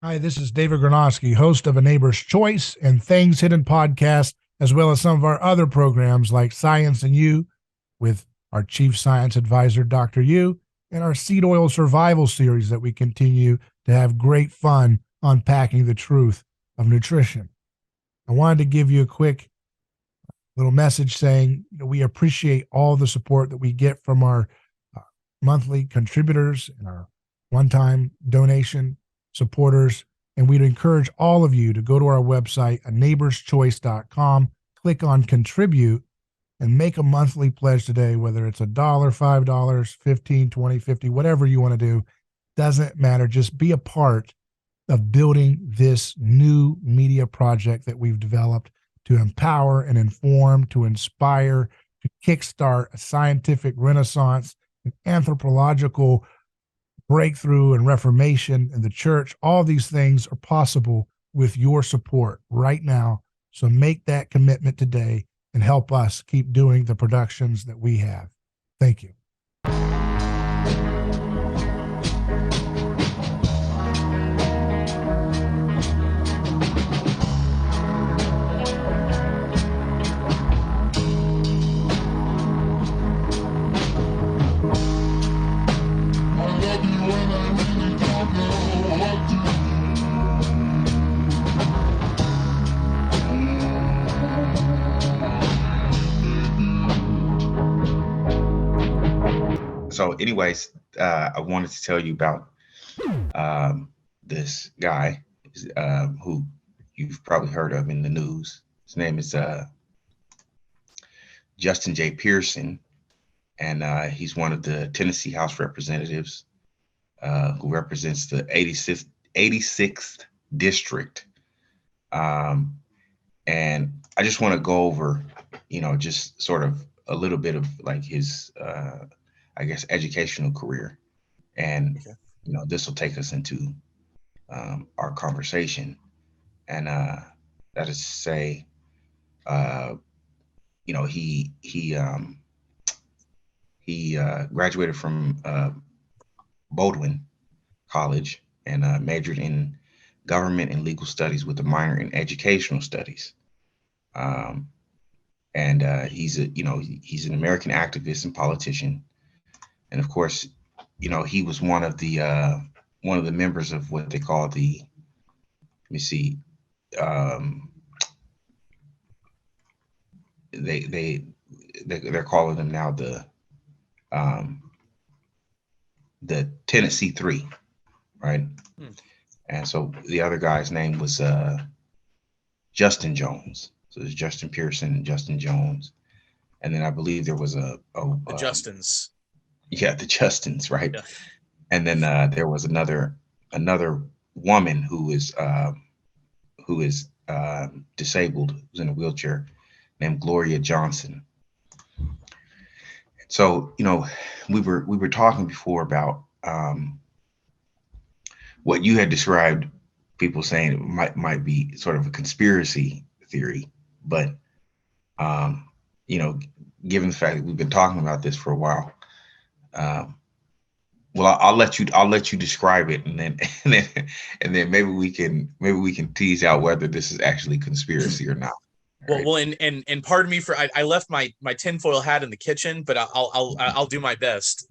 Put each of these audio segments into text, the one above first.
Hi, this is David Gronowski, host of A Neighbor's Choice and Things Hidden podcast, as well as some of our other programs like Science and You with our chief science advisor, Dr. Yu, and our seed oil survival series that we continue to have great fun unpacking the truth of nutrition. I wanted to give you a quick little message saying we appreciate all the support that we get from our uh, monthly contributors and our one-time donation supporters. And we'd encourage all of you to go to our website, a neighborschoice.com, click on contribute, and make a monthly pledge today, whether it's $1, $5, 15, 20, 50, whatever you want to do. Doesn't matter. Just be a part of building this new media project that we've developed to empower and inform, to inspire, to kickstart a scientific renaissance, an anthropological breakthrough and reformation in the church. All these things are possible with your support right now. So make that commitment today and help us keep doing the productions that we have. Thank you. So anyways, I wanted to tell you about this guy who you've probably heard of in the news. His name is Justin J. Pearson, and he's one of the Tennessee House Representatives who represents the 86th District. And I just want to go over, just sort of a little bit of like his I guess, educational career. And, this will take us into our conversation. And that is to say, he graduated from Baldwin College and majored in government and legal studies with a minor in educational studies. And he's an American activist and politician. And of course, he was one of the members of what they call they're calling them now the Tennessee Three, right? And so the other guy's name was Justin Jones. So there's Justin Pearson and Justin Jones, and then I believe there was the Justins. Yeah, the Justins, right? Yeah. And then there was another woman who is disabled, who's in a wheelchair, named Gloria Johnson. So we were talking before about what you had described. People saying it might be sort of a conspiracy theory, but given the fact that we've been talking about this for a while. Well, I'll let you describe it, and then maybe we can tease out whether this is actually conspiracy or not. Right? Well, and pardon me for I left my tinfoil hat in the kitchen, but I'll do my best.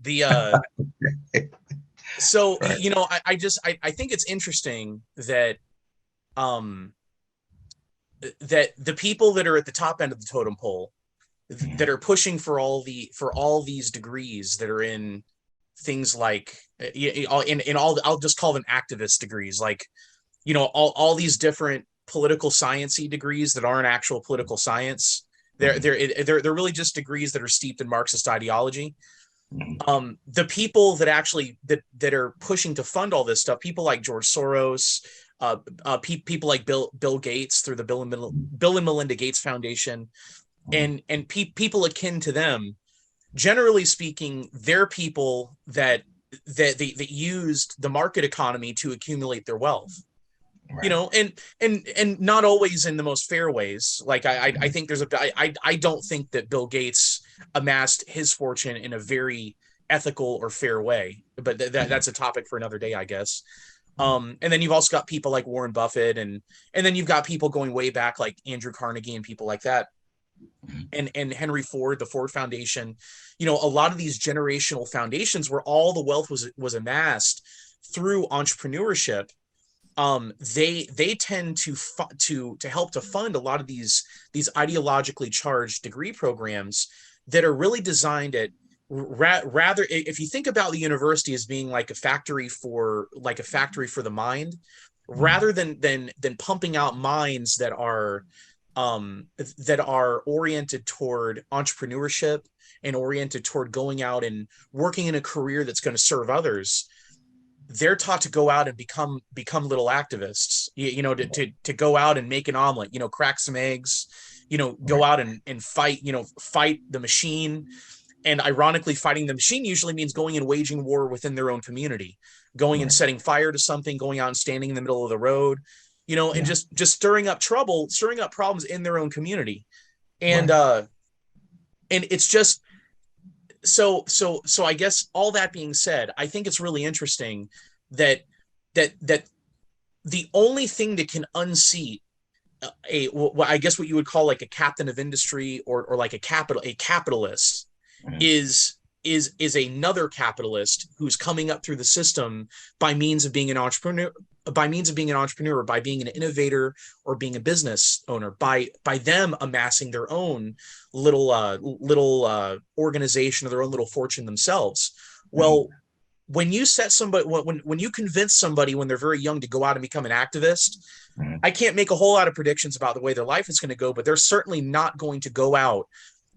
So right. I think it's interesting that that the people that are at the top end of the totem pole that are pushing for all these degrees that are in things like I'll just call them activist degrees, like all these different political sciencey degrees that aren't actual political science. They're really just degrees that are steeped in Marxist ideology. The people that actually that are pushing to fund all this stuff, people like George Soros, people like Bill Gates through the Bill and Melinda Gates Foundation, and people akin to them, generally speaking, they're people that used the market economy to accumulate their wealth. Right. And not always in the most fair ways. Like I think I don't think that Bill Gates amassed his fortune in a very ethical or fair way, but that's a topic for another day, I guess. And then you've also got people like Warren Buffett, and then you've got people going way back like Andrew Carnegie and people like that, and Henry Ford, the Ford Foundation. A lot of these generational foundations where all the wealth was amassed through entrepreneurship. They tend to help to fund a lot of these ideologically charged degree programs that are really designed at rather, if you think about the university as being like a factory for the mind, rather than pumping out minds that are oriented toward entrepreneurship and oriented toward going out and working in a career that's going to serve others. They're taught to go out and become little activists, to go out and make an omelet, crack some eggs, go out and fight, fight the machine. And ironically, fighting the machine usually means going and waging war within their own community, going and setting fire to something, going out and standing in the middle of the road, and just stirring up trouble, stirring up problems in their own community. And and it's just so I guess all that being said, I think it's really interesting that the only thing that can unseat I guess what you would call like a captain of industry, or like a capitalist, is another capitalist who's coming up through the system by means of being an entrepreneur, or by being an innovator, or being a business owner, by them amassing their own little organization, or their own little fortune themselves. Well, when you set somebody, when you convince somebody when they're very young to go out and become an activist, I can't make a whole lot of predictions about the way their life is going to go, but they're certainly not going to go out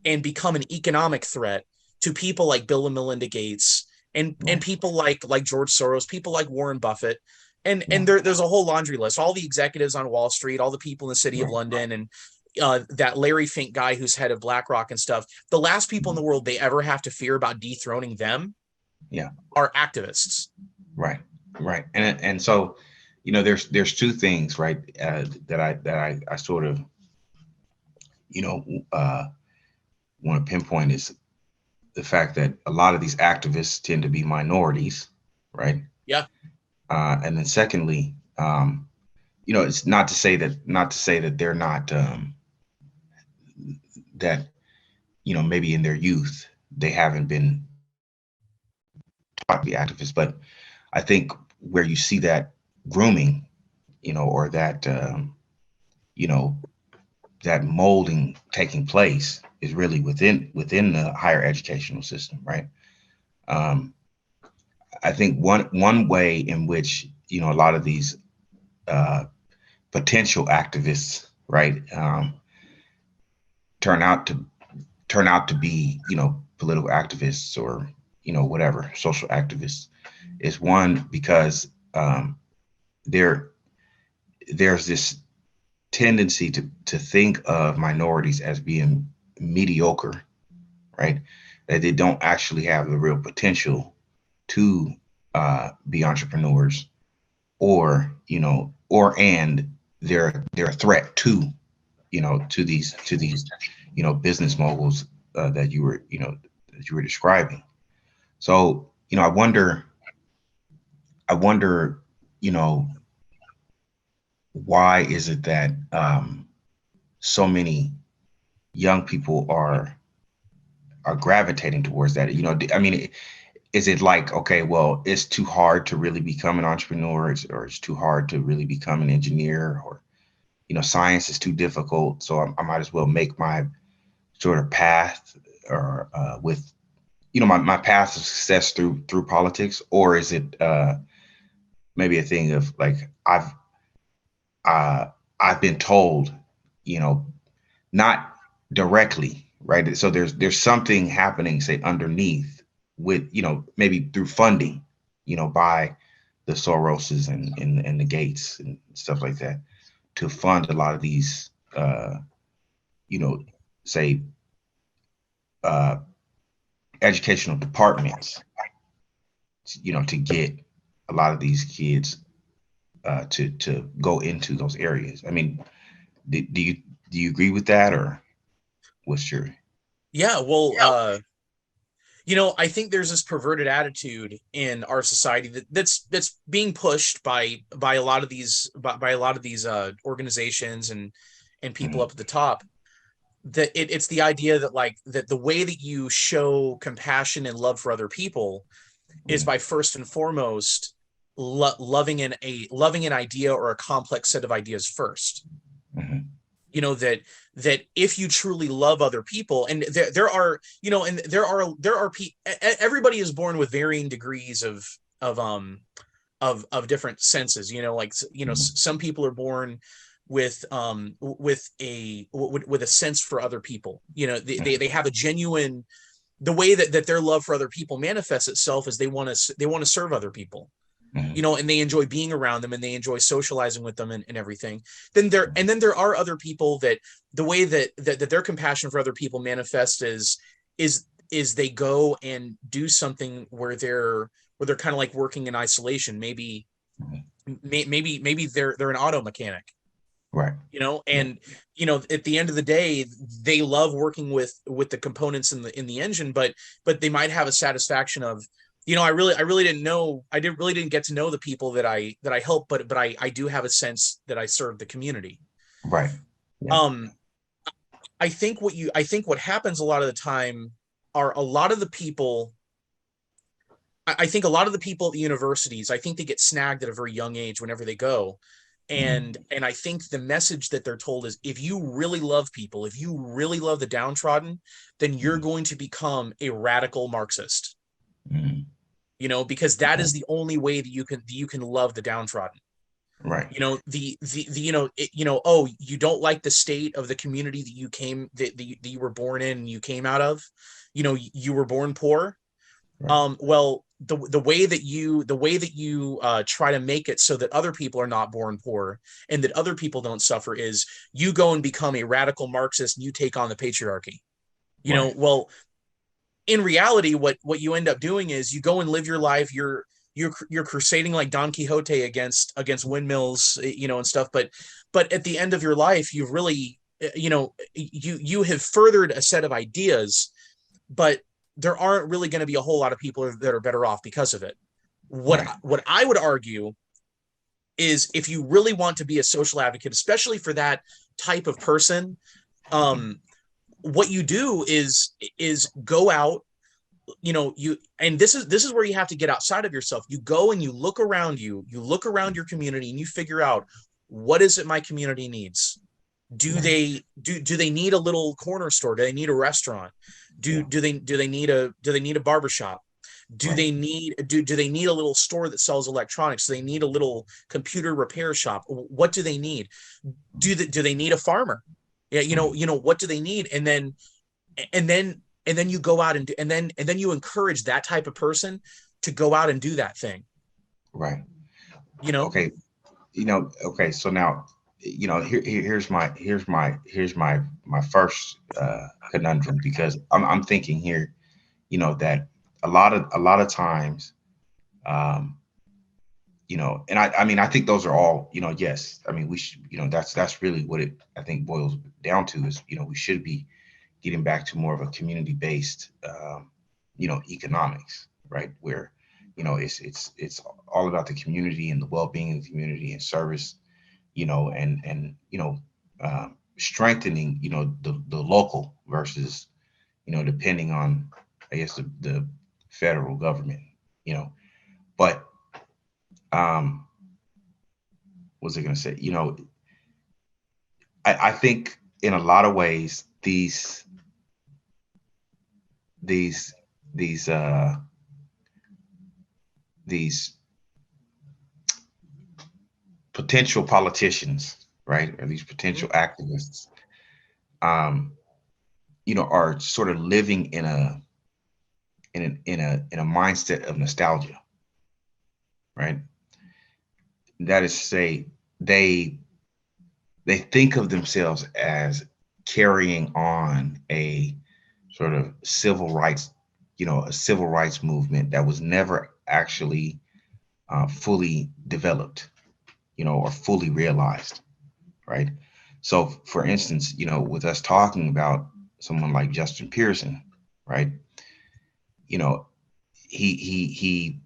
and become an economic threat to people like Bill and Melinda Gates, and people like George Soros, people like Warren Buffett, and there's a whole laundry list. All the executives on Wall Street, all the people in the city of London, and that Larry Fink guy who's head of BlackRock and stuff. The last people in the world they ever have to fear about dethroning them, are activists. Right. And so, there's two things, right, that I sort of, want to pinpoint is the fact that a lot of these activists tend to be minorities, right? Yeah. And then secondly, it's not to say that they're not, that, maybe in their youth, they haven't been taught to be activists, but I think where you see that grooming, or that, that molding taking place is really within the higher educational system, right? I think one way in which a lot of these potential activists, right, turn out to be political activists, or whatever, social activists, is one because there's this tendency to think of minorities as being mediocre, right? That they don't actually have the real potential to be entrepreneurs, or and they're a threat to these business moguls that you were describing. So I wonder why is it that so many young people are gravitating towards that? I mean, is it like, okay, well, it's too hard to really become an entrepreneur, or it's too hard to really become an engineer, or science is too difficult, so I might as well make my sort of path, or with my path of success through politics? Or is it maybe a thing of like, I've been told, not directly, right? So there's something happening, say, underneath, with maybe through funding, by the Soroses and the Gates and stuff like that, to fund a lot of these say educational departments, to get a lot of these kids to go into those areas. I mean, do you agree with that, or what's your? Yeah, well, I think there's this perverted attitude in our society that's being pushed by a lot of these by a lot of these organizations and people up at the top, that it's the idea that like that the way that you show compassion and love for other people is by first and foremost loving an idea or a complex set of ideas first. Mhm. That if you truly love other people, and there are and there are everybody is born with varying degrees of different senses, like some people are born with a sense for other people. They have a genuine, the way that their love for other people manifests itself is they want to serve other people, Mhm. and they enjoy being around them and they enjoy socializing with them and everything. Then there are other people that the way that their compassion for other people manifests is they go and do something where they're kind of like working in isolation. Mhm. Maybe they're an auto mechanic, Right. Yeah. and at the end of the day they love working with the components in the engine, but they might have a satisfaction of, I really didn't get to know the people that I help, but I do have a sense that I serve the community. Right. Yeah. um I think what happens a lot of the time are a lot of the people. I think a lot of the people at the universities, I think they get snagged at a very young age whenever they go. And Mhm. and I think the message that they're told is, if you really love people, if you really love the downtrodden, then you're Mhm. going to become a radical Marxist. Mhm. Because that is the only way that you can love the downtrodden. Right. Oh, you don't like the state of the community that you were born in and you came out of. You were born poor. Right. Well, the way that you try to make it so that other people are not born poor and that other people don't suffer is you go and become a radical Marxist and you take on the patriarchy. Right. Well, in reality, what you end up doing is you go and live your life. You're crusading like Don Quixote against windmills, and stuff. But at the end of your life, you've really, you have furthered a set of ideas, but there aren't really going to be a whole lot of people that are better off because of it. What Right. what I would argue is, if you really want to be a social advocate, especially for that type of person, Mhm. um, what you do is go out. And this is where you have to get outside of yourself. You go and you look around your community and you figure out, what is it my community needs. do Right. they do they need a little corner store? Do they need a restaurant? do Yeah. do they do they need a barbershop? Right. Do they need a little store that sells electronics? Do they need a little computer repair shop? What do they need? Do they need a farmer? Yeah, Mhm. what do they need? And then you go out and then you encourage that type of person to go out and do that thing. Right. you know Okay. Okay. So now, here's my first conundrum, because I'm thinking here, that a lot of times, um, and I mean, I think those are all, yes. I mean, we should, that's really what it, I think, boils down to, is, we should be getting back to more of a community-based, economics, right? Where, it's all about the community and the well-being of the community and service, and strengthening, the local versus, depending on, I guess, the federal government, you know. But um, what was I going to say? I think in a lot of ways, these these uh these potential politicians, right, or these Mhm. potential activists, um, are sort of living in a mindset of nostalgia, right? That is to say, they they think of themselves as carrying on a sort of civil rights movement that was never actually fully developed, or fully realized, right? So, for instance, with us talking about someone like Justin Pearson, right? you know, he,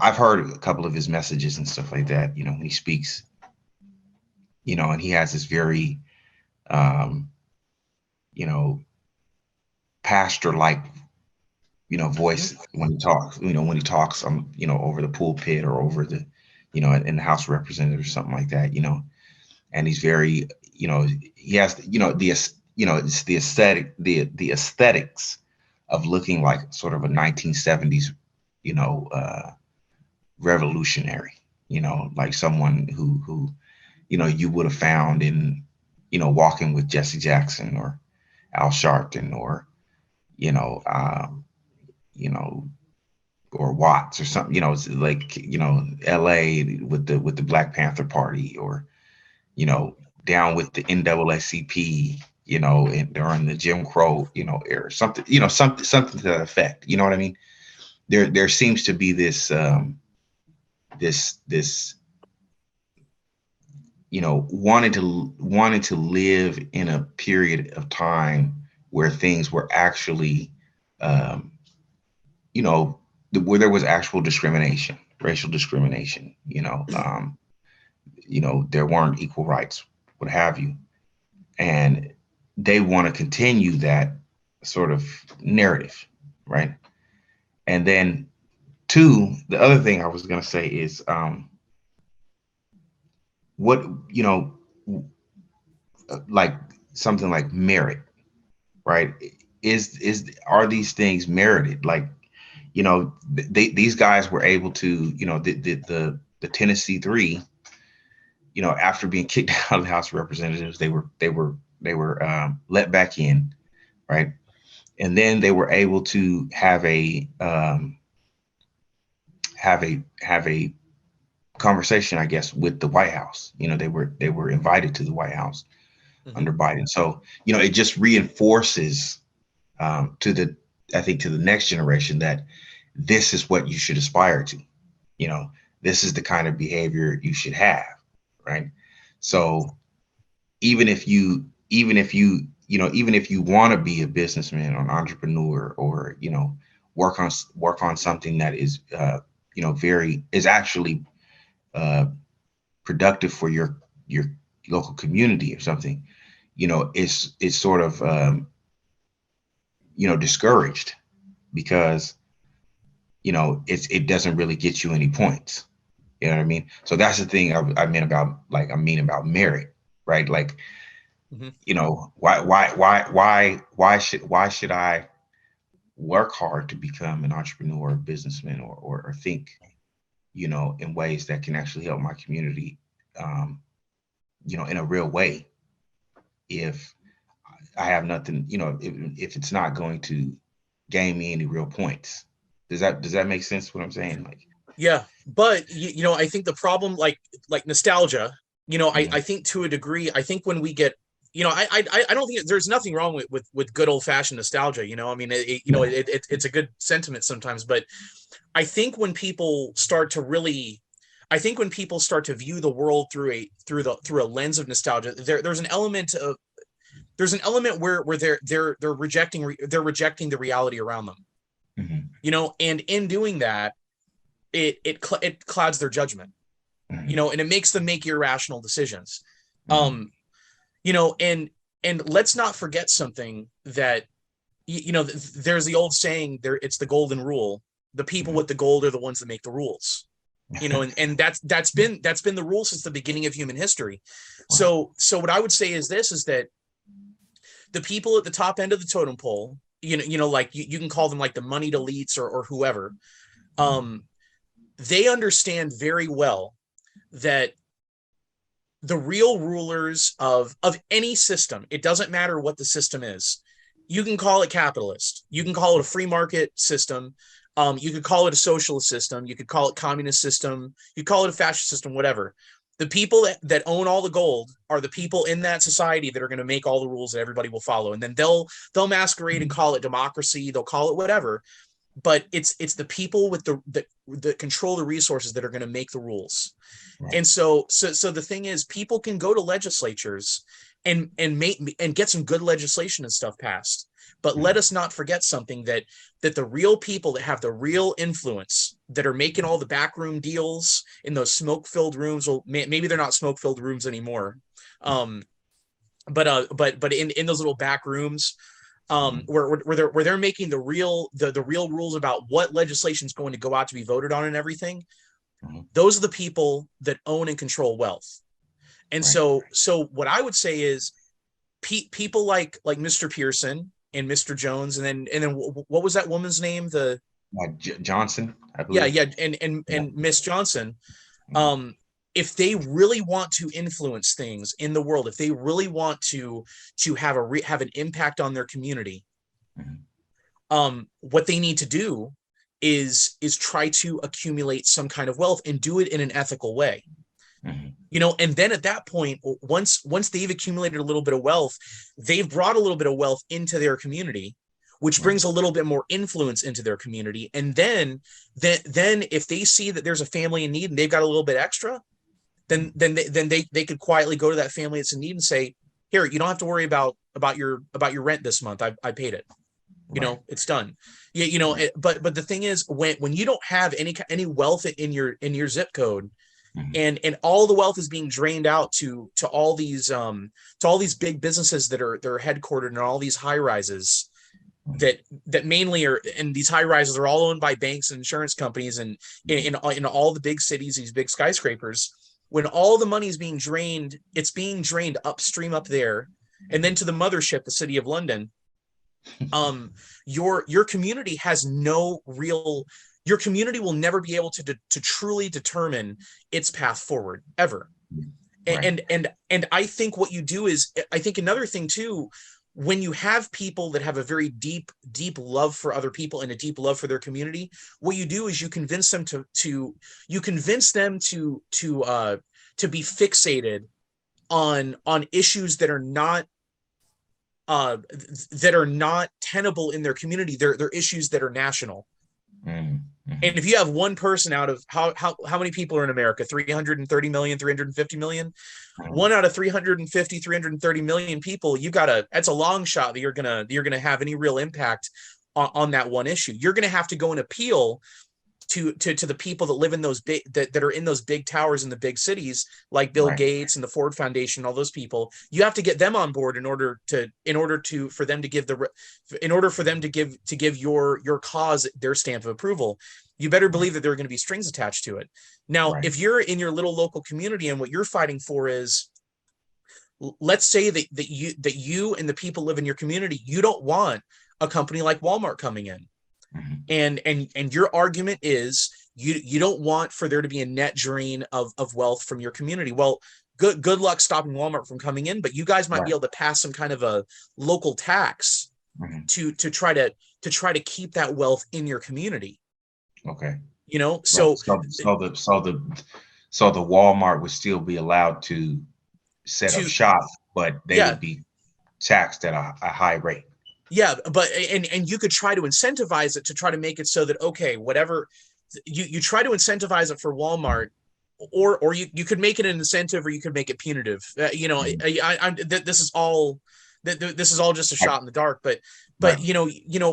I've heard a couple of his messages and stuff like that, when he speaks, and he has this very, um, you know, pastor like, voice when he talks, over the pulpit or over the, in the House of Representatives or something like that, and he's very, he has, it's the the aesthetics of looking like sort of a 1970s, you know, uh, revolutionary, like someone who, you would have found in, Walking with Jesse Jackson or Al Sharpton or, you know, um, you know, or Watts or something, it's like, LA with the Black Panther Party or, you know, down with the NAACP, during the Jim Crow, era, something, something to that effect. You know what I mean? There seems to be this, this, wanting to live in a period of time where things were actually, um, you know, where there was actual discrimination, racial discrimination. There weren't equal rights, what have you, and they want to continue that sort of narrative, right? And then, two, the other thing I was going to say is, what you know, like something like merit, right? Is Are these things merited? Like, these guys were able to, the Tennessee Three, after being kicked out of the House of Representatives, they were let back in, right? And then they were able to have a conversation, I guess, with the White House. They were invited to the White House Mhm. under Biden. So, it just reinforces, to the I think, to the next generation, that this is what you should aspire to. You know, this is the kind of behavior you should have, right? So even if you want to be a businessman or an entrepreneur, or, work on something that is, very is actually, uh, productive for your local community or something, it's sort of, discouraged, because, it doesn't really get you any points. You know what I mean? So that's the thing I mean about, merit, right? Like, Mhm. why should I work hard to become an entrepreneur or businessman, or think, in ways that can actually help my community, um, in a real way, if I have nothing, if it's not going to gain me any real points. Does that make sense what I'm saying? Like, Yeah, but I think the problem, like nostalgia, I mhm, think to a degree, I think when we get, I don't think there's nothing wrong with good old fashioned nostalgia. I mean, it's a good sentiment sometimes, but I think when people start to really, I think when people start to view the world through a lens of nostalgia, there's an element where they're rejecting the reality around them. mhm, And in doing that, it clouds their judgment, mhm, and it makes them make irrational decisions. mhm, Um, and let's not forget something that, there's the old saying there, it's the golden rule. The people mhm. with the gold are the ones that make the rules. And that's been the rule since the beginning of human history. Right. So what I would say is that the people at the top end of the totem pole, like you can call them like the moneyed elites or whoever, Mhm, um, they understand very well that the real rulers of any system, it doesn't matter what the system is. You can call it capitalist, you can call it a free market system, you could call it a socialist system, you could call it communist system, you call it a fascist system, whatever. The people that own all the gold are the people in that society that are going to make all the rules that everybody will follow, and then they'll masquerade and mhm. call it democracy, they'll call it whatever, but it's the people with the control the resources that are going to make the rules. Right. And so the thing is, people can go to legislatures and make and get some good legislation and stuff passed, But let us not forget something, that the real people that have the real influence, that are making all the backroom deals in those smoke-filled rooms, well, maybe they're not smoke-filled rooms anymore, but in those little back rooms, where they're making the real rules about what legislation is going to go out to be voted on and everything. Those are the people that own and control wealth. And so what I would say is, people like Mr. Pearson and Mr. Jones, and then what was that woman's name? Johnson, I believe. Yeah, and Miss Johnson. If they really want to influence things in the world, if they really want to have an impact on their community, what they need to do is try to accumulate some kind of wealth and do it in an ethical way. And then at that point, once they've accumulated a little bit of wealth, they've brought a little bit of wealth into their community, which brings a little bit more influence into their community. And then if they see that there's a family in need and they've got a little bit extra, then they could quietly go to that family that's in need and say, here, you don't have to worry about your rent this month. I paid it. It's done. But the thing is, when you don't have any wealth in your zip code, and all the wealth is being drained out to all these big businesses that are headquartered in all these high rises, that mainly are, and these high rises are all owned by banks and insurance companies, and in all the big cities, these big skyscrapers. When all the money is being drained, it's being drained upstream up there, and then to the mothership, the city of London. Your community has no real. Your community will never be able to truly determine its path forward, ever. And I think what you do is, I think another thing too, when you have people that have a very deep love for other people and a deep love for their community, what you do is you convince them to be fixated on issues that are not tenable in their community. They're issues that are national. And if you have one person out of how many people are in America, 330 million, 350 million, one out of 350, 330 million people, that's a long shot that you're gonna have any real impact on that one issue. You're gonna have to go and appeal to the people that live in those big that are in those big towers in the big cities, like Bill Gates and the Ford Foundation, all those people. You have to get them on board in order for them to give your cause their stamp of approval. You better believe that there are going to be strings attached to it. Now, if you're in your little local community and what you're fighting for is, let's say that you and the people live in your community, you don't want a company like Walmart coming in. And your argument is you don't want for there to be a net drain of wealth from your community. Well, good luck stopping Walmart from coming in, but you guys might be able to pass some kind of a local tax to try to keep that wealth in your community. Okay. So the Walmart would still be allowed to set up shop, but they would be taxed at a high rate. Yeah, but and you could try to incentivize it to try to make it so that, okay, whatever you try to incentivize it for Walmart, or you could make it an incentive, or you could make it punitive. This is all just a shot in the dark. But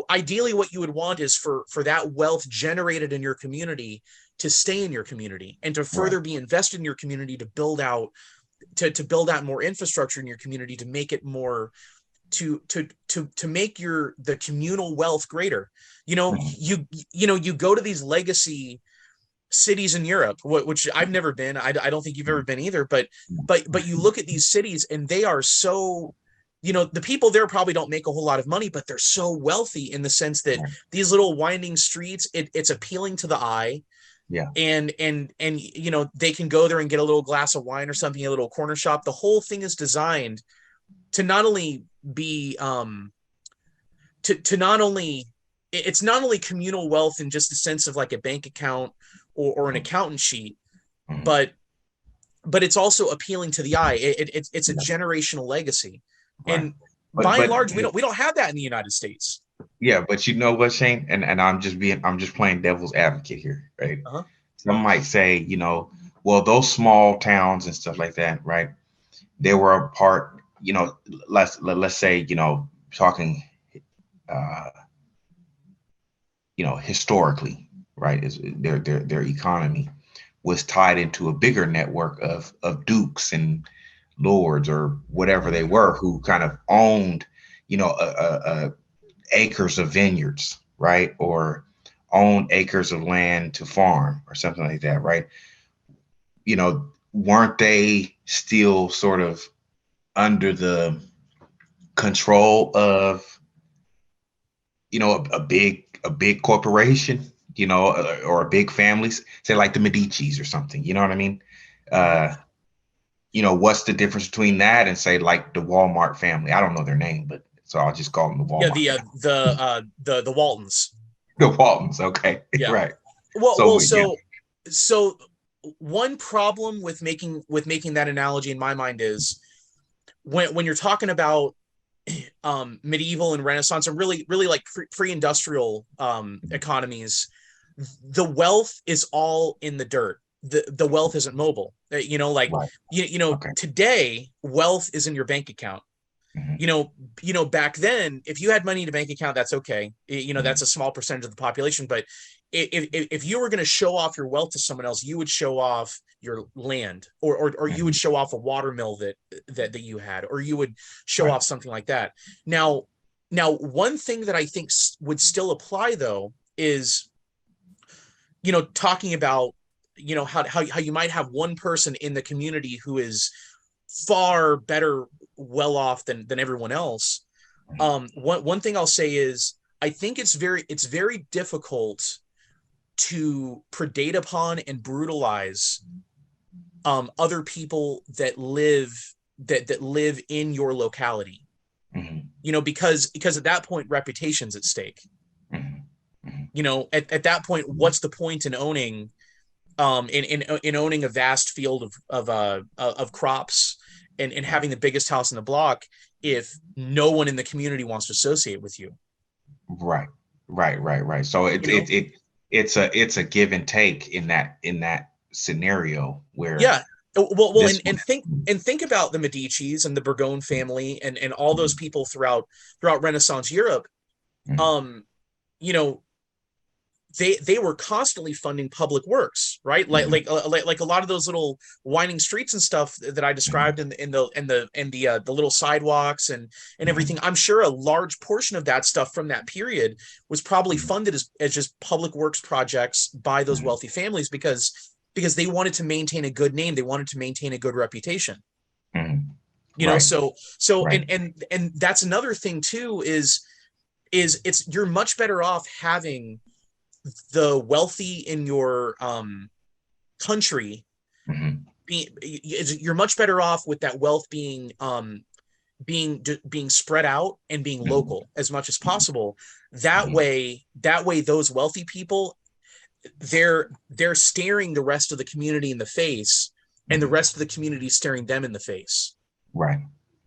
ideally, what you would want is for that wealth generated in your community to stay in your community and to further be invested in your community, to build out more infrastructure in your community, to make it more. To make the communal wealth greater. You go to these legacy cities in Europe, which I've never been. I don't think you've ever been either. But you look at these cities and they are so. The people there probably don't make a whole lot of money, but they're so wealthy in the sense that these little winding streets, it's appealing to the eye. Yeah. And they can go there and get a little glass of wine or something, a little corner shop. The whole thing is designed to not only be it's not only communal wealth in just the sense of like a bank account or an accountant sheet, but it's also appealing to the eye. It's a generational legacy, and by and large, we don't have that in the United States. Yeah, but you know what, Shane, and I'm just playing devil's advocate here, right? Some might say, well, those small towns and stuff like that, right? They were a part. Let's say, talking uh, historically, right, is their economy was tied into a bigger network of dukes and lords or whatever they were, who kind of owned, acres of vineyards, right, or owned acres of land to farm or something like that, right? Weren't they still sort of under the control of, a big corporation, or a big families, say like the Medicis or something, you know what I mean? Uh, what's the difference between that and say like the Walmart family? I don't know their name, but so I'll just call them the Yeah, Walmart family. the Waltons. The Waltons, okay. Yeah. Right. Well, Yeah. so one problem with making that analogy in my mind is when you're talking about medieval and Renaissance and really like pre-industrial economies, the wealth is all in the dirt. The wealth isn't mobile. Like Right. Okay. today, wealth is in your bank account. Mhm. Back then, if you had money in a bank account, that's okay. That's a small percentage of the population. But if you were going to show off your wealth to someone else, you would show off your land, or you would show off a water mill that you had, or you would show Right. off something like that. Now, one thing that I think would still apply though is, talking about, how you might have one person in the community who is far better well off than everyone else. One thing I'll say is I think it's very difficult to predate upon and brutalize other people that live in your locality. Because at that point reputation's at stake. At that point, what's the point in owning in owning a vast field of crops and having the biggest house in the block if no one in the community wants to associate with you? Right. So it's a give and take in that scenario where Yeah. Well, this and think about the Medicis and the Bourgogne family and all those people throughout Renaissance Europe. Mhm. You know, they were constantly funding public works, right? Like a lot of those little winding streets and stuff that I described in the little sidewalks and everything. I'm sure a large portion of that stuff from that period was probably funded as just public works projects by those wealthy families because they wanted to maintain a good name, they wanted to maintain a good reputation. Right. So Right. and that's another thing too is you're much better off having the wealthy in your country you're much better off with that wealth being spread out and being local as much as possible. That way those wealthy people, they're staring the rest of the community in the face, and the rest of the community is staring them in the face. Right.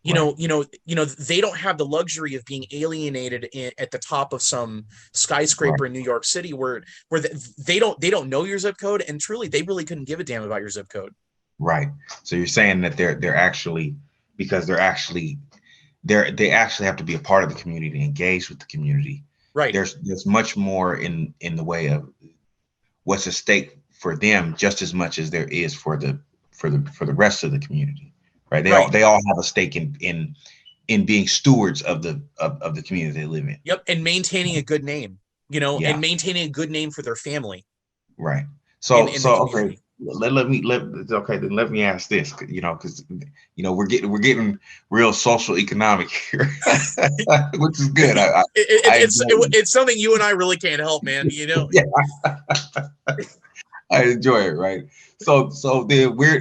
They don't have the luxury of being alienated at the top of some skyscraper in New York City where they don't know your zip code, and truly they really couldn't give a damn about your zip code. Right. So you're saying that they're actually, because they actually have to be a part of the community, engaged with the community. Right. There's much more in the way of what's at stake for them, just as much as there is for the rest of the community. Right. They all have a stake in being stewards of the community they live in. Yep. And maintaining a good name, Yeah. and maintaining a good name for their family. Right. So in the okay. Let me ask this, because we're getting real social economic here, which is good. It's something you and I really can't help, man. Yeah. I enjoy it, right? So then where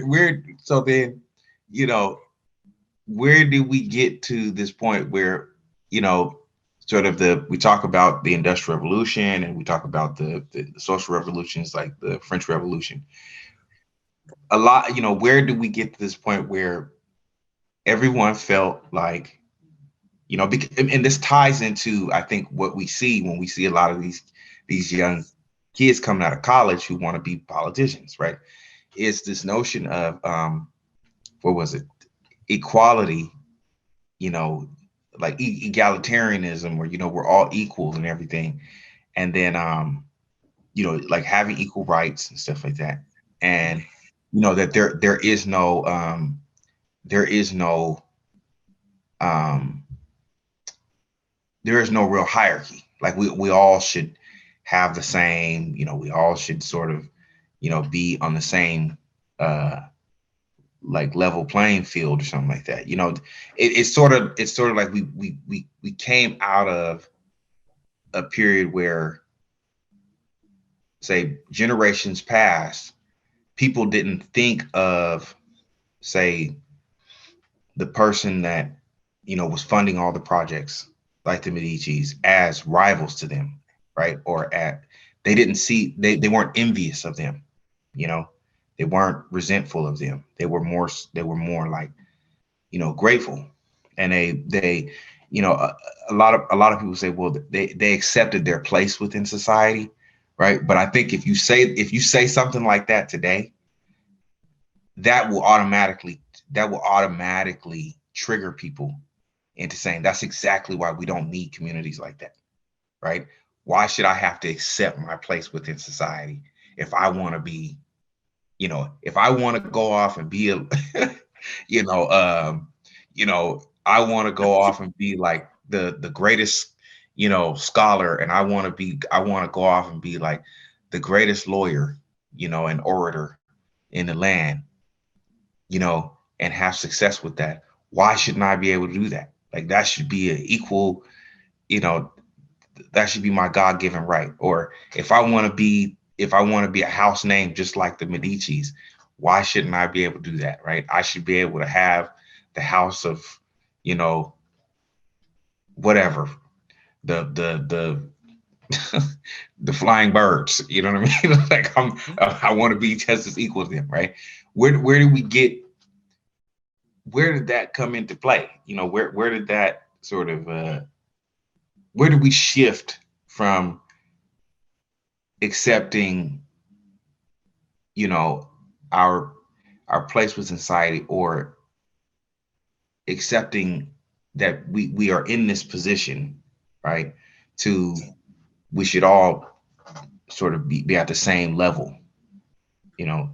do we get to this point where sort of we talk about the Industrial Revolution, and we talk about the social revolutions like the French Revolution. A lot, where do we get to this point where everyone felt like, and this ties into, I think, what we see when we see a lot of these young kids coming out of college who want to be politicians, right? Is this notion of what was it? Equality, like egalitarianism, where we're all equal and everything, and then like having equal rights and stuff like that, and that there is no um there is no real hierarchy. Like we all should have the same, we all should sort of, be on the same like level playing field or something like that. It's sort of like we came out of a period where, say, generations past, people didn't think of, say, the person that was funding all the projects, like the Medici's, as rivals to them, right? Or they didn't see, they weren't envious of them, they weren't resentful of them. They were more like, grateful. And they a lot of people say, well, they accepted their place within society, right? But I think if you say something like that today, that will automatically trigger people into saying, that's exactly why we don't need communities like that, right? Why should I have to accept my place within society if I want to be, if I want to go off and be a, I want to go off and be like the greatest, scholar, and I want to go off and be like the greatest lawyer, and orator in the land, and have success with that. Why shouldn't I be able to do that? Like, that should be an equal, that should be my God-given right. Or if I want to be a house name just like the Medici's, why shouldn't I be able to do that? Right? I should be able to have the house of, whatever, the the flying birds. You know what I mean? Like, I want to be just as equal to them, right? Where did that come into play? Where did that sort of where did we shift from accepting, our place with society, or accepting that we are in this position, right? To we should all sort of be at the same level, I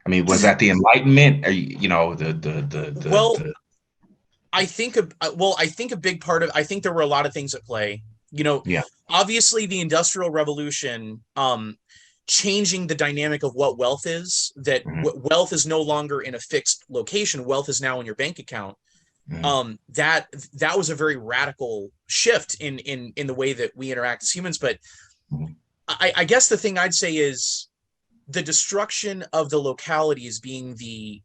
mean, was that the Enlightenment? Or, Well, the I think a big part of, I think there were a lot of things at play. yeah. Obviously the Industrial Revolution, changing the dynamic of what wealth is, that Mhm, wealth is no longer in a fixed location. Wealth is now in your bank account. mhm, That was a very radical shift in the way that we interact as humans. But mhm, I guess the thing I'd say is the destruction of the localities being the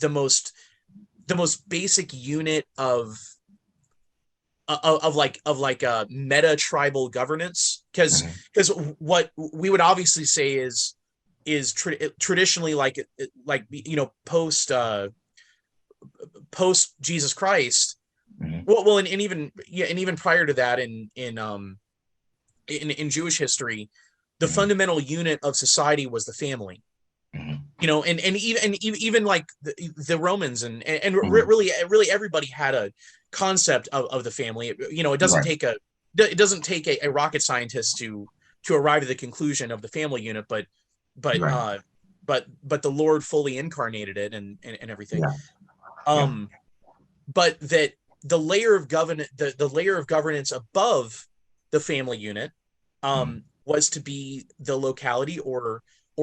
most basic unit of a meta tribal governance, because mhm, what we would obviously say is traditionally, post Jesus Christ. mhm, And even prior to that, in Jewish history, the mhm, fundamental unit of society was the family. mhm, And even like the Romans, and mhm. really everybody had a concept of the family. It doesn't Right, take a rocket scientist to arrive at the conclusion of the family unit, but right, uh but the Lord fully incarnated it, and everything. yeah, yeah, um but that the layer of governance above the family unit, mhm, was to be the locality, or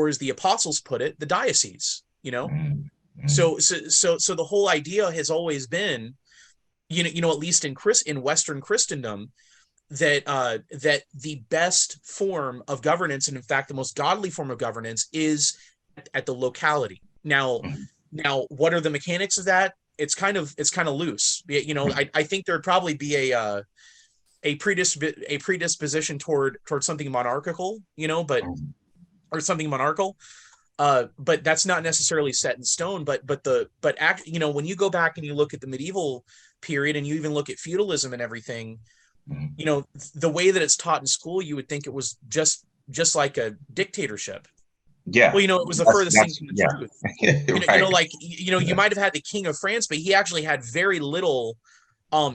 as the apostles put it, the diocese. mhm, mhm, So the whole idea has always been, at least in Western Christendom, that the best form of governance, and in fact the most godly form of governance, is at the locality. Now, mhm, what are the mechanics of that? It's kind of loose. I think there'd probably be a predisposition toward something monarchical, but mhm, or something monarchical. But that's not necessarily set in stone. When you go back and you look at the medieval period, and you even look at feudalism and everything, mhm. the way that it's taught in school, you would think it was just like a dictatorship. Well, Yeah, it was the furthest thing from the yeah, truth. right. You might have had the King of France, but he actually had very little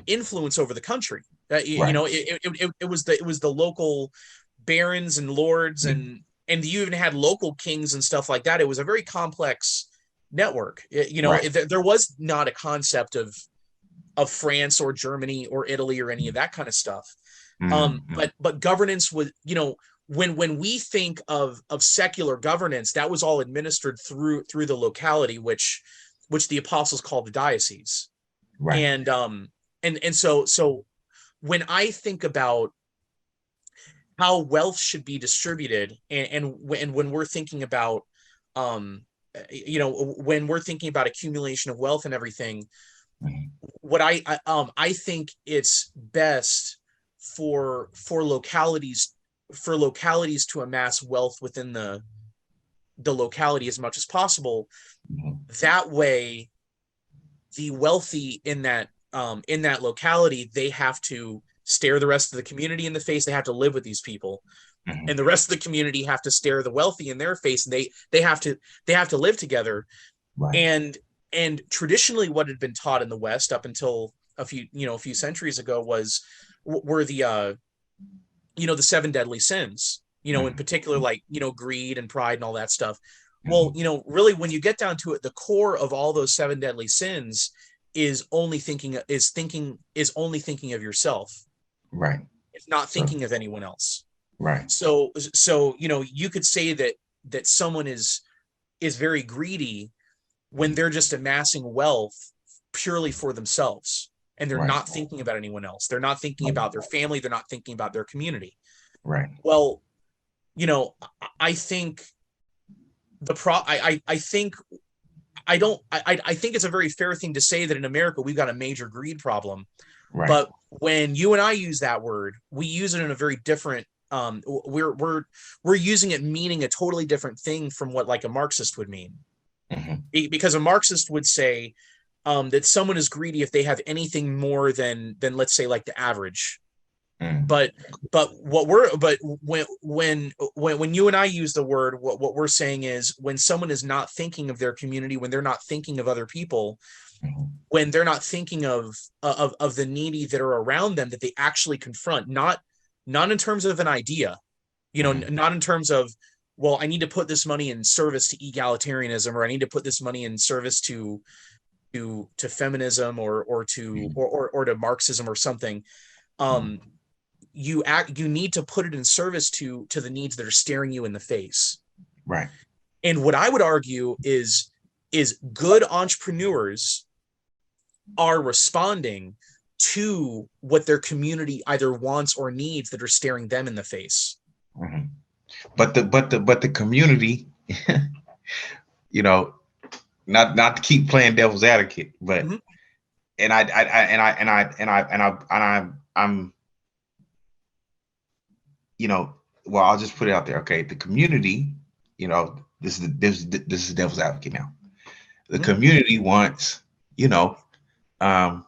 influence over the country. You Right. know, it was the local barons and lords, and you even had local kings and stuff like that. It was a very complex network. You know, Right. there was not a concept of France or Germany or Italy or any of that kind of stuff. But governance was, you know, when we think of secular governance, that was all administered through the locality, which the apostles called the diocese. Right. And so when I think about how wealth should be distributed, and when we're thinking about you know, when we're thinking about accumulation of wealth and everything, Mhm. what I think it's best for localities to amass wealth within the locality as much as possible. Mhm. That way, the wealthy in that locality, they have to stare the rest of the community in the face. They have to live with these people, Mhm. and the rest of the community have to stare the wealthy in their face, and they have to live together. Right. And traditionally, what had been taught in the West up until a few centuries ago were the you know, the seven deadly sins, you know, in Mhm. particular, like, you know, greed and pride and all that stuff. Well, Mhm. you know, really, when you get down to it, the core of all those seven deadly sins is only thinking of yourself. Right. It's not So, thinking of anyone else. right. So you know, you could say that someone is very greedy when Mhm. they're just amassing wealth purely for themselves, and they're Right. not thinking about anyone else. They're not thinking Right. about their family. They're not thinking about their community. Right. Well, you know, I think I think I think it's a very fair thing to say that in America we've got a major greed problem. Right. But when you and I use that word, we use it in a very different we're using it meaning a totally different thing from what like a Marxist would mean. Mhm. Because a Marxist would say that someone is greedy if they have anything more than let's say like the average. Mhm. But when you and I use the word, what we're saying is when someone is not thinking of their community, when they're not thinking of other people, Mhm. when they're not thinking of the needy that are around them that they actually confront, not in terms of an idea, you know, Mhm. not in terms of, well, I need to put this money in service to egalitarianism, or I need to put this money in service to feminism, or to Marxism or something. Mhm. um you need to put it in service to the needs that are staring you in the face. Right. And what I would argue is good entrepreneurs are responding to what their community either wants or needs that are staring them in the face. Mhm. But the community, you know, not to keep playing devil's advocate, but Mhm. and I'm, you know, well, I'll just put it out there. Okay, the community, you know, this is devil's advocate now. The Mhm. community wants, you know, um,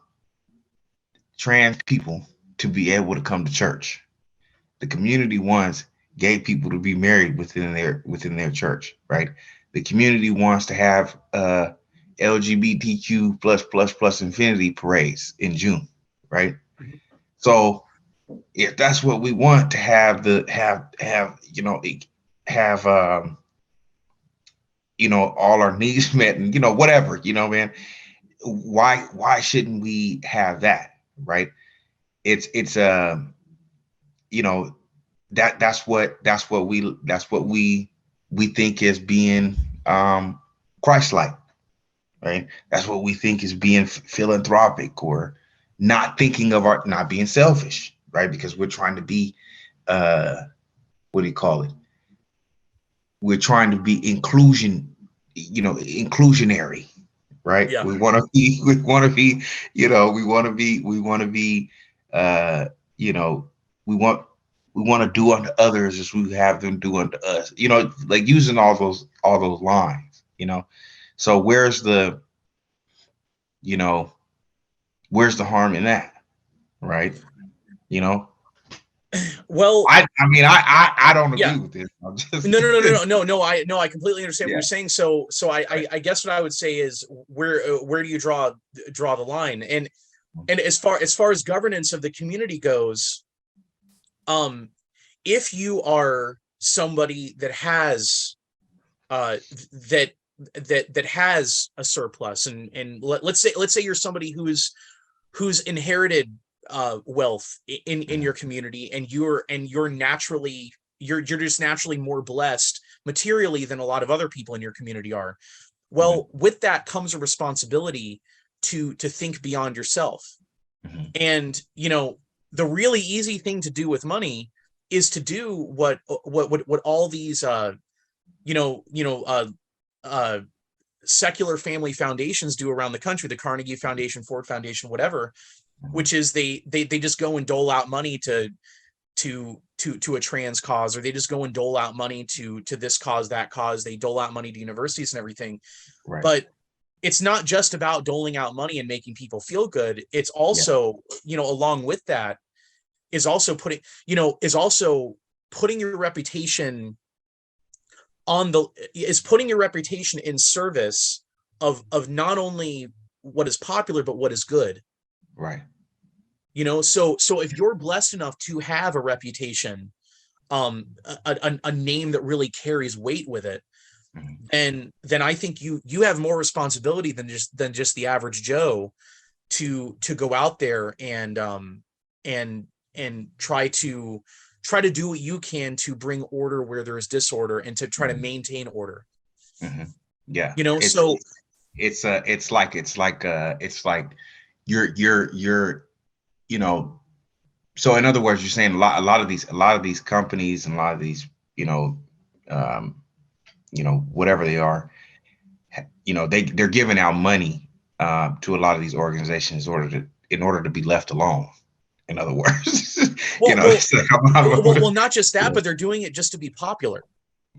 trans people to be able to come to church. The community wants gay people to be married within their church, right? The community wants to have LGBTQ plus infinity parades in June, right? Mhm. So if that's what we want to have, have all our needs met, and whatever, man, why shouldn't we have that, right? It's you know that's what we think is being Christ-like, right? That's what we think is being philanthropic, or not being selfish, right? Because we're trying to be what do you call it? We're trying to be inclusionary, right? Yeah. We want to be uh you know we want to do unto others as we have them do unto us, like using all those lines, so you know where's the harm in that, right? you know Well, I don't yeah. agree with this. I'm just No, I completely understand what yeah. you're saying. So Right. I guess what I would say is where do you draw the line? And and as far as governance of the community goes, if you are somebody that has that has a surplus, and let's say you're somebody who's inherited wealth in your community, and you're naturally you're just naturally more blessed materially than a lot of other people in your community are. Well, with that comes a responsibility to think beyond yourself. And the really easy thing to do with money is to do what all these secular family foundations do around the country, the Carnegie Foundation, Ford Foundation, whatever, which is they just go and dole out money to a trans cause, or they just go and dole out money to this cause, that cause. They dole out money to universities and everything. Right. But it's not just about doling out money and making people feel good. It's also, along with that is also putting your reputation putting your reputation in service of not only what is popular, but what is good. Right. So if you're blessed enough to have a reputation, a name that really carries weight with it, then I think you have more responsibility than just the average Joe to go out there and try to do what you can to bring order where there is disorder, and to try to maintain order. Yeah. It's like you're so in other words, you're saying a lot of these companies and a lot of these whatever they are, they're giving out money to a lot of these organizations in order to be left alone. In other words, well, not just that, but they're doing it just to be popular.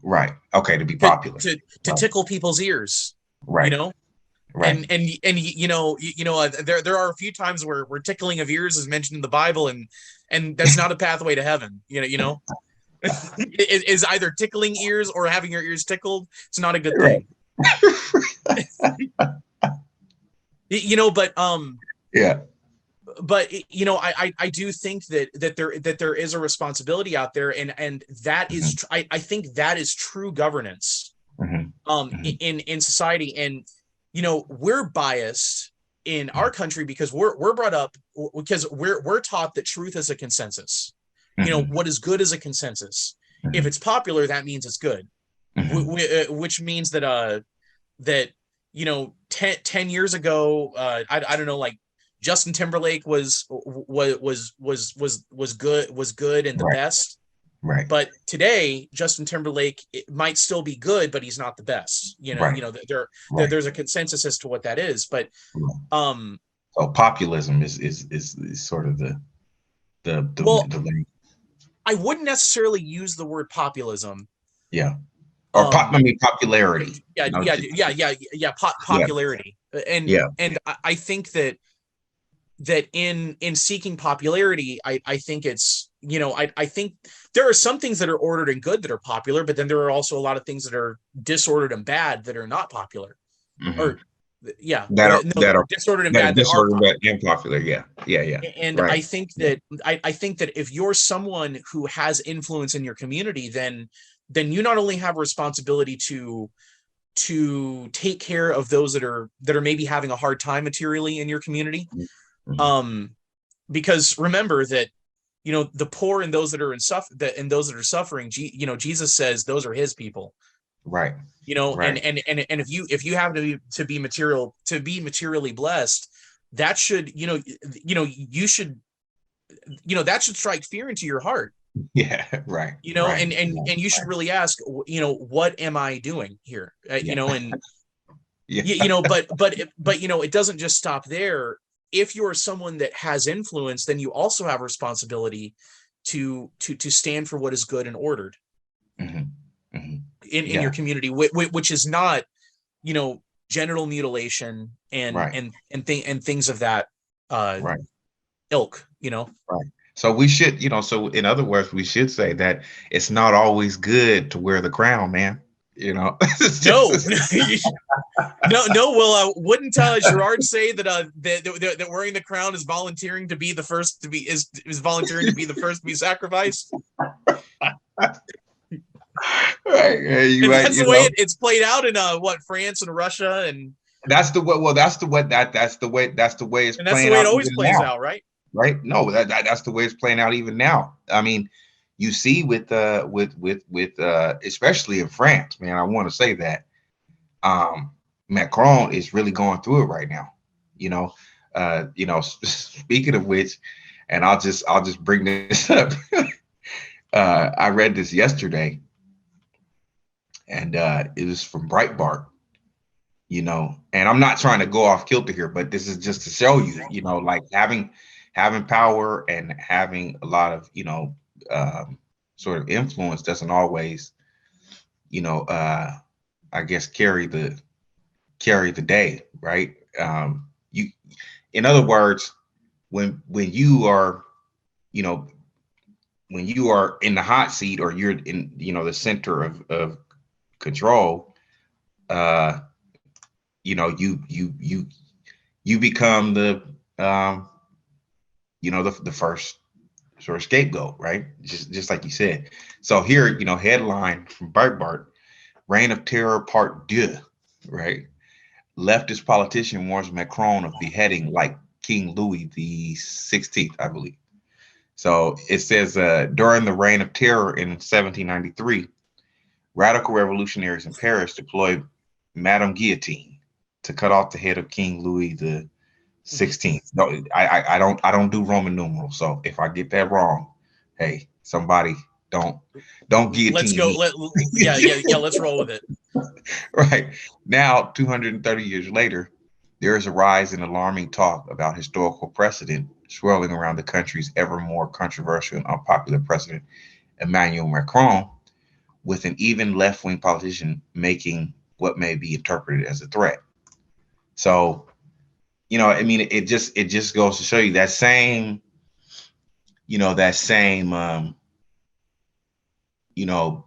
Right. Okay. To be popular. To tickle people's ears. Right. Right. And there are a few times where tickling of ears is mentioned in the Bible, and that's not a pathway to heaven. It is either tickling ears or having your ears tickled. It's not a good thing. But yeah. But I do think that there is a responsibility out there, and that is I think that is true governance in society. And we're biased in our country because we're brought up, because we're taught that truth is a consensus. What is good is a consensus. If it's popular, that means it's good. Which means that 10 years ago, I don't know, like Justin Timberlake was good and the best. Right. But today, Justin Timberlake might still be good, but he's not the best. There's a consensus as to what that is. But so populism is sort of the I wouldn't necessarily use the word populism. Yeah. Or popularity. Popularity. And I think that in seeking popularity, I think it's, I think there are some things that are ordered and good that are popular, but then there are also a lot of things that are disordered and bad that are not popular. Or that are disordered and bad that are popular. Yeah. And right. I think that if you're someone who has influence in your community, then you not only have a responsibility to take care of those that are maybe having a hard time materially in your community. Because remember that, the poor and those that are those that are suffering, Jesus says those are his people. Right. Right. And if you have to be materially blessed, that should, you should, that should strike fear into your heart. Yeah. Right. And you should really ask, what am I doing here? But it doesn't just stop there. If you're someone that has influence, then you also have a responsibility to stand for what is good and ordered in your community, which is not, genital mutilation and things of that ilk. Right. So we should, so in other words, we should say that it's not always good to wear the crown, man. You know, No, no. Well, wouldn't Gerard say that wearing the crown is volunteering to be the first to be is volunteering to be the first to be sacrificed? Right, yeah, And that's the way it's played out in France and Russia, and that's the way. Well, that's the way that's the way it's and that's playing the way out it always even plays now. out, right? Right? No, that's the way it's playing out even now. I mean, you see with especially in France, man. I want to say that Macron is really going through it right now. Speaking of which, and I'll just bring this up. I read this yesterday, and it was from Breitbart. And I'm not trying to go off kilter here, but this is just to show you, like having power and having a lot of, sort of influence doesn't always, I guess carry the day, right? In other words, when you are, when you are in the hot seat or you're in, the center of control, you become the the first sort of scapegoat, right? Just like you said. So here, headline from Breitbart: Reign of Terror Part 2, right? Leftist politician warns Macron of beheading like King Louis the 16th, I believe. So it says during the Reign of Terror in 1793, radical revolutionaries in Paris deployed Madame Guillotine to cut off the head of King Louis the 16th. No, I don't do Roman numerals. So if I get that wrong, hey, somebody don't guillotine Let's go. me. Yeah. Let's roll with it. Right. Now, 230 years later, there is a rise in alarming talk about historical precedent swirling around the country's ever more controversial and unpopular president, Emmanuel Macron, with an even left-wing politician making what may be interpreted as a threat. So, I mean, it just goes to show you that same,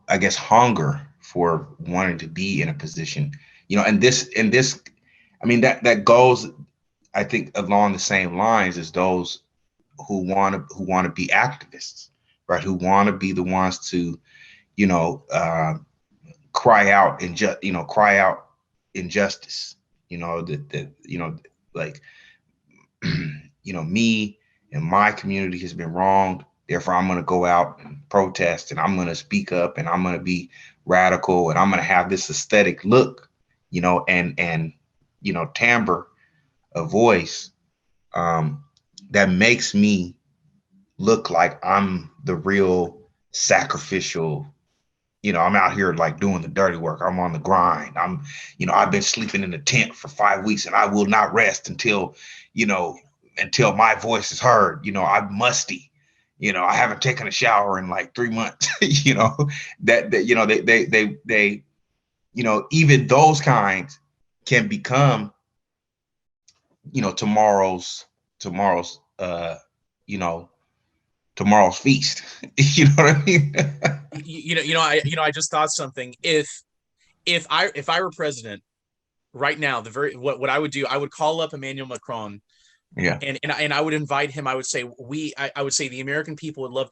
I guess hunger for wanting to be in a position, and this, I mean, that goes, I think, along the same lines as those who want to be activists, right? Who want to be the ones to, cry out injustice, like, me and my community has been wronged. Therefore, I'm going to go out and protest, and I'm going to speak up, and I'm going to be radical, and I'm going to have this aesthetic look, and timbre of voice that makes me look like I'm the real sacrificial. I'm out here like doing the dirty work. I'm on the grind. I've been sleeping in a tent for 5 weeks, and I will not rest until my voice is heard. I'm musty. I haven't taken a shower in like 3 months. They even those kinds can become, tomorrow's tomorrow's feast. You know what I mean? I just thought something. If I were president right now, what I would do, I would call up Emmanuel Macron. Yeah. And I would invite him. I would say I would say the American people would love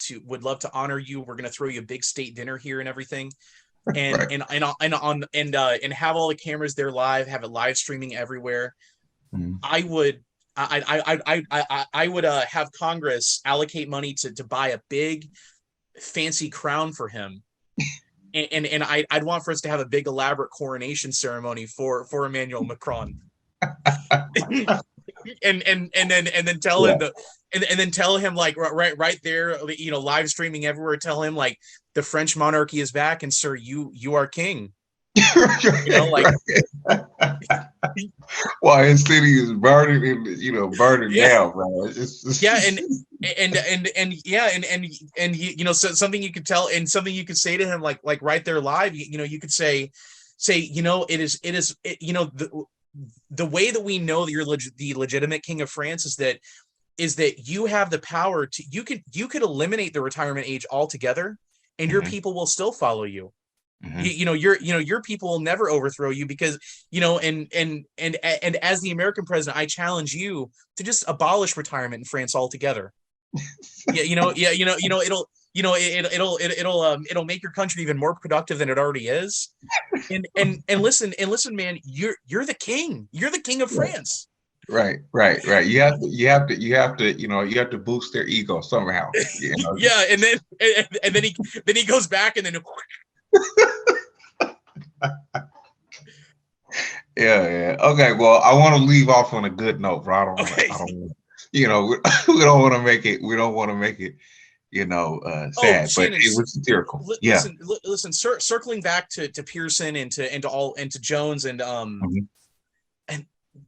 to honor you. We're going to throw you a big state dinner here and everything. And right. and have all the cameras there live, have it live streaming everywhere. Mm-hmm. I would have Congress allocate money to buy a big fancy crown for him. And I'd want for us to have a big elaborate coronation ceremony for Emmanuel Macron. and then tell him and then tell him like right there, live streaming everywhere, tell him like the French monarchy is back, and sir, you are king. Like while his city is burning, burning down, bro. So something you could tell, and something you could say to him like right there live, you could say the way that we know that you're the legitimate king of France is that you have the power to, you could eliminate the retirement age altogether, and your people will still follow you. Your people will never overthrow you because, and as the American president, I challenge you to just abolish retirement in France altogether. It'll make your country even more productive than it already is. And listen, man, you're the king. You're the king of France. Right. You have to boost their ego somehow. Yeah, and then he goes back and then. Yeah. Okay. Well, I want to leave off on a good note, bro. I don't want we don't want to make it. We don't want to make it. Sad, but it was satirical. Listen. Circling back to Pearson and to Jones and and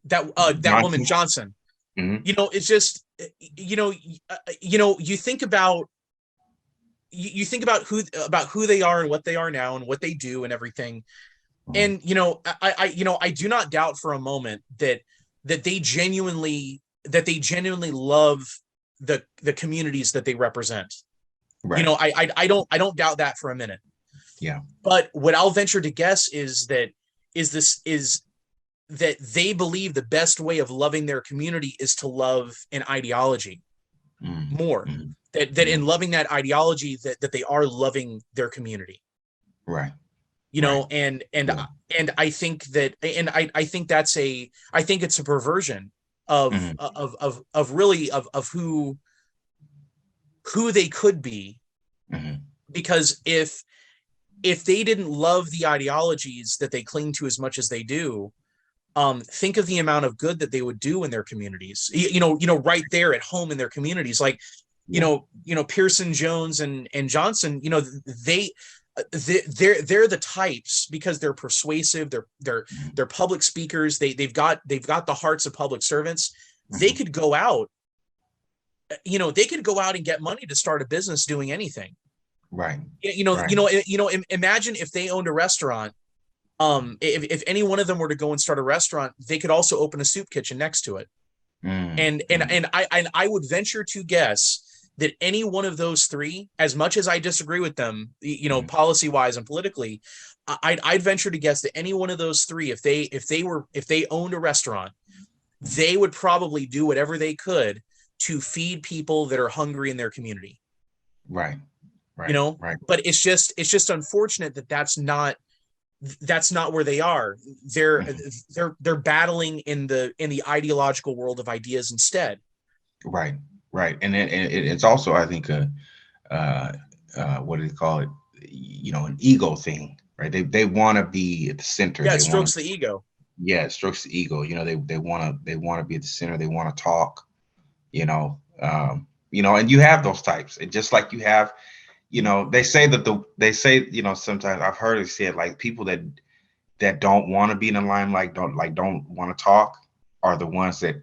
that woman Johnson. It's just you think about who they are and what they are now and what they do and everything. And I do not doubt for a moment that they genuinely love the communities that they represent. Right. I don't doubt that for a minute. Yeah. But what I'll venture to guess is that they believe the best way of loving their community is to love an ideology more. That in loving that ideology that they are loving their community. Right. And I think that, and I think it's a perversion of who they could be, because if they didn't love the ideologies that they cling to as much as they do, think of the amount of good that they would do in their communities, right there at home in their communities. Like, Pearson, Jones and Johnson, they're the types, because they're persuasive, they're public speakers, they've got the hearts of public servants. They could go out and get money to start a business doing anything. Right. Imagine if they owned a restaurant. If any one of them were to go and start a restaurant, they could also open a soup kitchen next to it. And I would venture to guess that any one of those three, as much as I disagree with them, policy wise and politically, I'd venture to guess that any one of those three, if they owned a restaurant, they would probably do whatever they could to feed people that are hungry in their community. Right. But it's just unfortunate that that's not where they are. They're battling in the ideological world of ideas instead. Right. And it's also, I think, what do they call it? An ego thing, right? They want to be at the center. Yeah, it strokes the ego. Yeah, it strokes the ego. They want to be at the center. They want to talk. And you have those types. And just like you have, they say sometimes I've heard it said, like, people that don't want to be in the limelight, don't want to talk, are the ones that,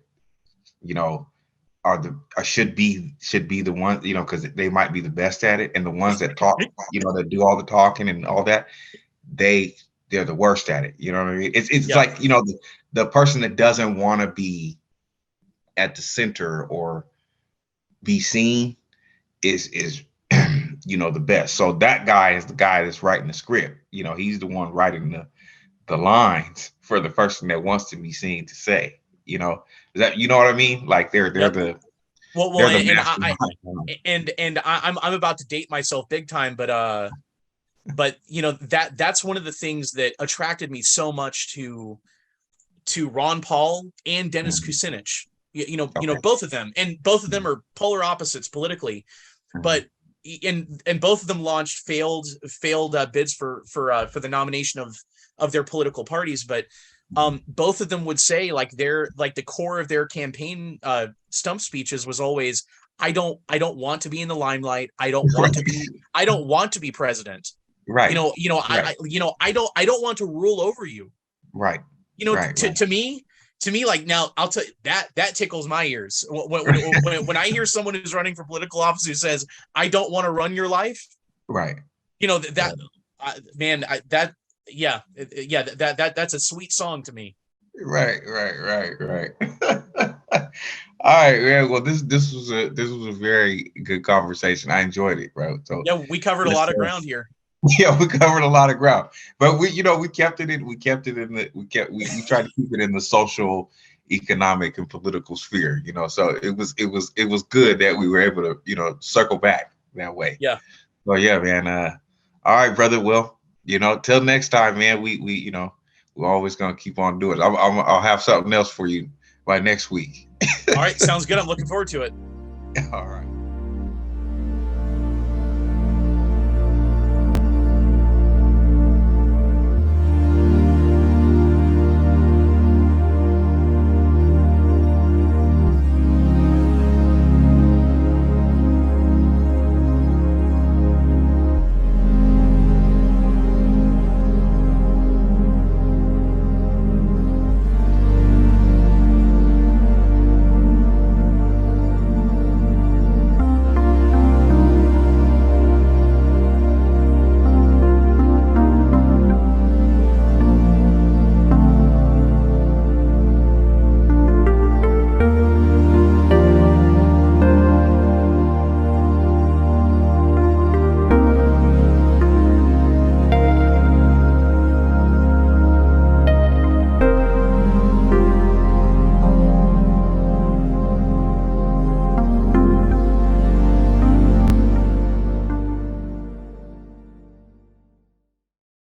should be the ones, because they might be the best at it. And the ones that talk, that do all the talking and all that, they're the worst at it. You know what I mean? It's like, the person that doesn't want to be at the center or be seen is the best. So that guy is the guy that's writing the script. He's the one writing the lines for the person that wants to be seen to say. Is that, what I mean? Like they're the I'm about to date myself big time, but that's one of the things that attracted me so much to Ron Paul and Dennis Kucinich. Both of them, and both of them are polar opposites politically, but and both of them launched failed bids for the nomination of their political parties, but both of them would say, like, the core of their campaign stump speeches was always, I don't want to be in the limelight. I don't want to be president. Right. I don't want to rule over you. Right. To me, like, now I'll tell you that tickles my ears when I hear someone who's running for political office who says, I don't want to run your life. Right. That's a sweet song to me. Right. All right, man. Well, this was a very good conversation. I enjoyed it, bro. So yeah, we covered a lot of ground here. Yeah, we covered a lot of ground, but we kept it in, we tried to keep it in the social, economic, and political sphere, so it was good that we were able to, circle back that way. Yeah. So yeah, man. All right, brother. Well, till next time, man. We're always gonna keep on doing it. I'll have something else for you by next week. All right, sounds good. I'm looking forward to it. All right.